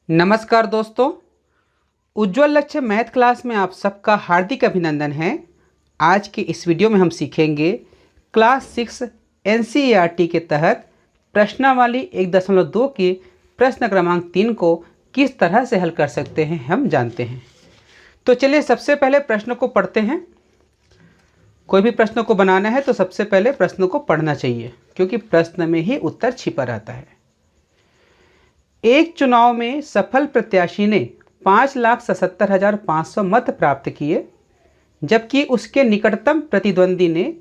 नमस्कार दोस्तों, उज्ज्वल लक्ष्य मैथ क्लास में आप सबका हार्दिक अभिनंदन है। आज के इस वीडियो में हम सीखेंगे क्लास 6 एनसीईआरटी के तहत प्रश्नावली 1.2 के प्रश्न क्रमांक 3 को किस तरह से हल कर सकते हैं हम जानते हैं। तो चलिए सबसे पहले प्रश्न को पढ़ते हैं। कोई भी प्रश्न को बनाना है तो सबसे पहले प्रश्न को पढ़ना चाहिए, क्योंकि प्रश्न में ही उत्तर छिपा रहता है। एक चुनाव में सफल प्रत्याशी ने 5,77,500 मत प्राप्त किए, जबकि उसके निकटतम प्रतिद्वंदी ने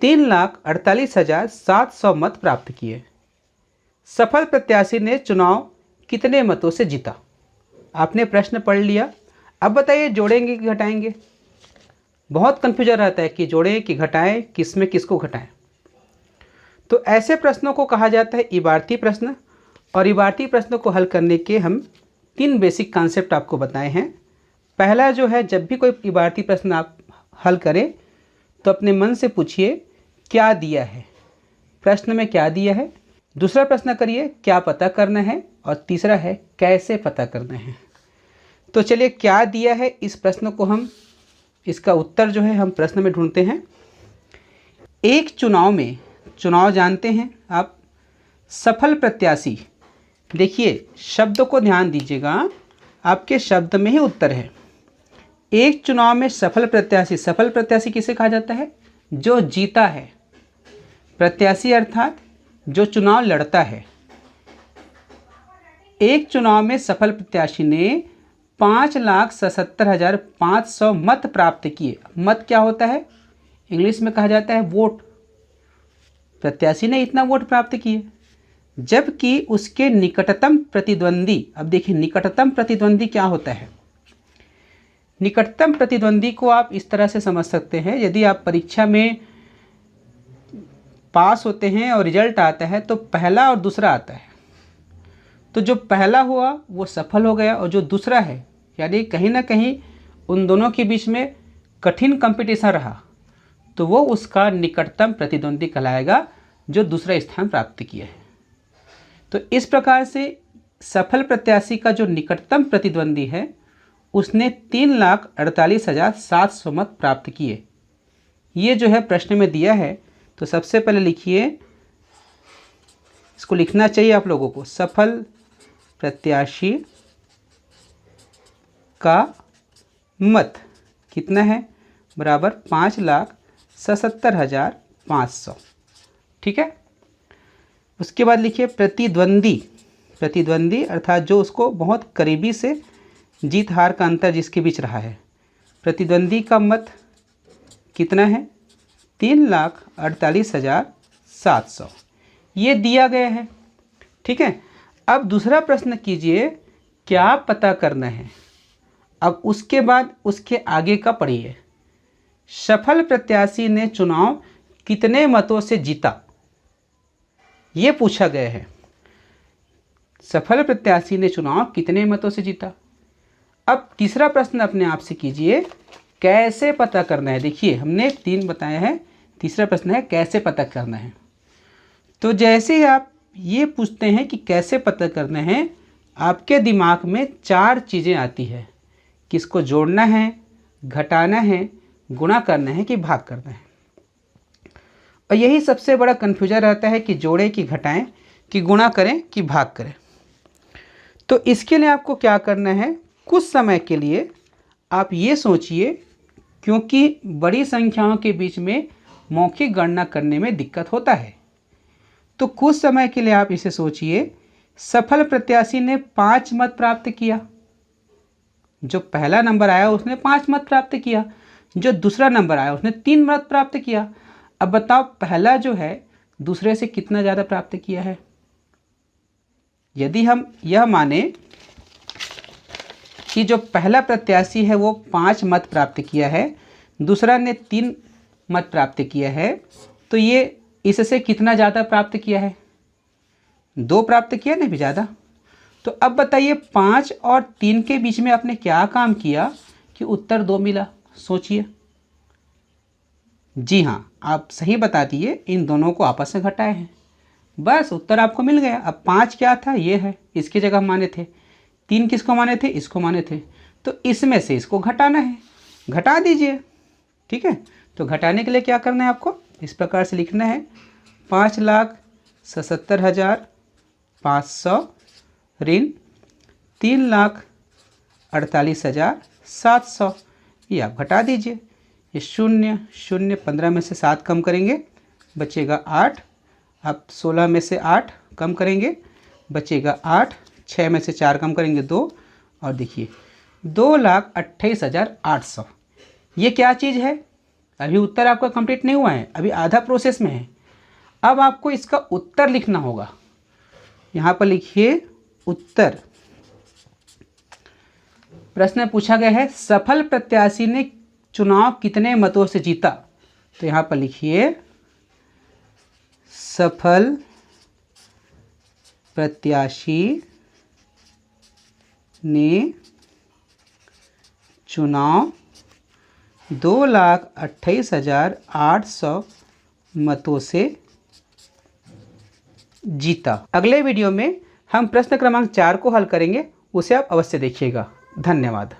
3,48,700 मत प्राप्त किए। सफल प्रत्याशी ने चुनाव कितने मतों से जीता? आपने प्रश्न पढ़ लिया। अब बताइए जोड़ेंगे कि घटाएंगे? बहुत कन्फ्यूजन रहता है कि जोड़ें कि घटाएं, किस में किसको घटाएं। तो ऐसे प्रश्नों को कहा जाता है इबारती प्रश्न। और इबारती प्रश्नों को हल करने के हम 3 बेसिक कॉन्सेप्ट आपको बताए हैं। पहला जो है, जब भी कोई इबारती प्रश्न आप हल करें तो अपने मन से पूछिए क्या दिया है, प्रश्न में क्या दिया है। दूसरा प्रश्न करिए क्या पता करना है, और तीसरा है कैसे पता करना है। तो चलिए क्या दिया है, इस प्रश्न को हम इसका उत्तर जो है हम प्रश्न में ढूंढते हैं। एक चुनाव में, चुनाव जानते हैं आप, सफल प्रत्याशी, देखिए शब्द को ध्यान दीजिएगा, आपके शब्द में ही उत्तर है। एक चुनाव में सफल प्रत्याशी, सफल प्रत्याशी किसे कहा जाता है? जो जीता है। प्रत्याशी अर्थात जो चुनाव लड़ता है। एक चुनाव में सफल प्रत्याशी ने 5,77,500 मत प्राप्त किए। मत क्या होता है? इंग्लिश में कहा जाता है वोट। प्रत्याशी ने इतना वोट प्राप्त किए, जबकि उसके निकटतम प्रतिद्वंदी, अब देखिए निकटतम प्रतिद्वंदी क्या होता है। निकटतम प्रतिद्वंदी को आप इस तरह से समझ सकते हैं, यदि आप परीक्षा में पास होते हैं और रिजल्ट आता है तो पहला और दूसरा आता है, तो जो पहला हुआ वो सफल हो गया, और जो दूसरा है यानी कहीं ना कहीं उन दोनों के बीच में कठिन कंपटीशन रहा, तो वो उसका निकटतम प्रतिद्वंदी कहलाएगा, जो दूसरा स्थान प्राप्त किया है। तो इस प्रकार से सफल प्रत्याशी का जो निकटतम प्रतिद्वंदी है उसने 3,48,700 मत प्राप्त किए। ये जो है प्रश्न में दिया है। तो सबसे पहले लिखिए, इसको लिखना चाहिए आप लोगों को, सफल प्रत्याशी का मत कितना है, बराबर 5,77,500। ठीक है। उसके बाद लिखिए प्रतिद्वंदी, प्रतिद्वंदी अर्थात जो उसको बहुत करीबी से जीत हार का अंतर जिसके बीच रहा है। प्रतिद्वंदी का मत कितना है? 3,48,700। ये दिया गया है। ठीक है। अब दूसरा प्रश्न कीजिए, क्या पता करना है। अब उसके बाद उसके आगे का पढ़िए। सफल प्रत्याशी ने चुनाव कितने मतों से जीता, ये पूछा गया है। सफल प्रत्याशी ने चुनाव कितने मतों से जीता। अब तीसरा प्रश्न अपने आप से कीजिए, कैसे पता करना है। देखिए हमने 3 बताया है, तीसरा प्रश्न है कैसे पता करना है। तो जैसे ही आप ये पूछते हैं कि कैसे पता करना है, आपके दिमाग में 4 चीज़ें आती है। किसको जोड़ना है, घटाना है, गुणा करना है कि भाग करना है। और यही सबसे बड़ा कन्फ्यूजन रहता है कि जोड़ें कि घटाएं, कि गुणा करें कि भाग करें। तो इसके लिए आपको क्या करना है, कुछ समय के लिए आप ये सोचिए, क्योंकि बड़ी संख्याओं के बीच में मौखिक गणना करने में दिक्कत होता है। तो कुछ समय के लिए आप इसे सोचिए। सफल प्रत्याशी ने 5 मत प्राप्त किया। जो पहला नंबर आया उसने 5 मत प्राप्त किया, जो दूसरा नंबर आया उसने 3 मत प्राप्त किया। अब बताओ पहला जो है दूसरे से कितना ज़्यादा प्राप्त किया है। यदि हम यह माने कि जो पहला प्रत्याशी है वो 5 मत प्राप्त किया है, दूसरा ने 3 मत प्राप्त किया है, तो ये इससे कितना ज़्यादा प्राप्त किया है? 2 प्राप्त किया, नहीं भी ज़्यादा। तो अब बताइए 5 और 3 के बीच में आपने क्या काम किया कि उत्तर 2 मिला। सोचिए। जी हाँ, आप सही बता दिए, इन दोनों को आपस में घटाए हैं, बस उत्तर आपको मिल गया। अब 5 क्या था, ये है, इसकी जगह माने थे 3 किसको माने थे, इसको माने थे, तो इसमें से इसको घटाना है, घटा दीजिए। ठीक है, तो घटाने के लिए क्या करना है आपको, इस प्रकार से लिखना है 5,77,500 ऋण 3,48,700, ये आप घटा दीजिए। ये 0 0 15 में से 7 कम करेंगे बचेगा 8, आप 16 में से 8 कम करेंगे बचेगा 8, 6 में से 4 कम करेंगे 2, और देखिए 2,28,800। ये क्या चीज़ है, अभी उत्तर आपका कंप्लीट नहीं हुआ है, अभी आधा प्रोसेस में है। अब आपको इसका उत्तर लिखना होगा, यहाँ पर लिखिए उत्तर। प्रश्न पूछा गया है सफल प्रत्याशी ने चुनाव कितने मतों से जीता, तो यहाँ पर लिखिए सफल प्रत्याशी ने चुनाव 2,28,800 मतों से जीता। अगले वीडियो में हम प्रश्न क्रमांक 4 को हल करेंगे, उसे आप अवश्य देखिएगा। धन्यवाद।